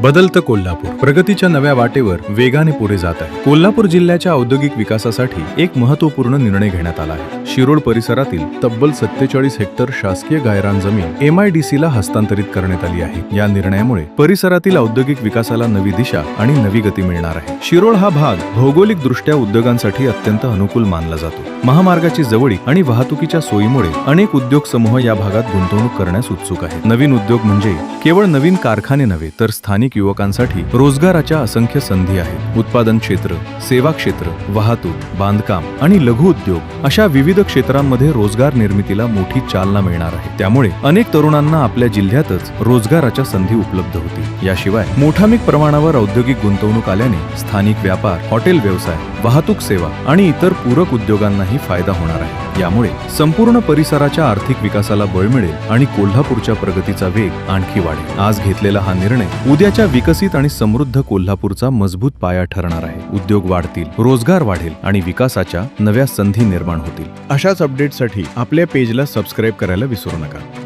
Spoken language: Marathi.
बदलतं कोल्हापूर प्रगतीच्या नव्या वाटेवर वेगाने पुढे जात आहे. कोल्हापूर जिल्ह्याच्या औद्योगिक विकासासाठी एक महत्त्वपूर्ण निर्णय घेण्यात आला आहे. शिरोळ परिसरातील तब्बल 47 हेक्टर शासकीय गायरान जमीन MIDC ला हस्तांतरित करण्यात आली आहे. या निर्णयामुळे परिसरातील औद्योगिक विकासाला नवी दिशा आणि नवी गती मिळणार आहे. शिरोळ हा भाग भौगोलिक दृष्ट्या उद्योगांसाठी अत्यंत अनुकूल मानला जातो. महामार्गाची जवळीक आणि वाहतुकीच्या सोयीमुळे अनेक उद्योग समूह या भागात गुंतवणूक करण्यास उत्सुक आहेत. नवीन उद्योग म्हणजे केवळ नवीन कारखाने नव्हे, तर स्थानिक युवकांसाठी रोजगाराच्या असंख्य संधी आहेत. उत्पादन क्षेत्र, सेवा क्षेत्र, वाहतूक, बांधकाम आणि लघु उद्योग अशा विविध क्षेत्रांमध्ये रोजगार निर्मितीला मोठी चालना मिळणार आहे. त्यामुळे अनेक तरुणांना आपल्या जिल्ह्यातच रोजगाराच्या संधी उपलब्ध होतील. याशिवाय मोठामिक प्रमाणावर औद्योगिक गुंतवणूक आल्याने स्थानिक व्यापार, हॉटेल व्यवसाय, वाहतूक सेवा आणि इतर पूरक उद्योगांनाही फायदा होणार आहे. यामुळे संपूर्ण परिसराच्या आर्थिक विकासाला बळ मिळेल आणि कोल्हापूरच्या प्रगतीचा वेग आणखी वाढेल. आज घेतलेला हा निर्णय उद्याच्या विकसित आणि समृद्ध कोल्हापूरचा मजबूत पाया ठरणार आहे. उद्योग वाढतील, रोजगार वाढेल आणि विकासाच्या नव्या संधी निर्माण होतील. अशाच अपडेटसाठी आपल्या पेजला सबस्क्राईब करायला विसरू नका.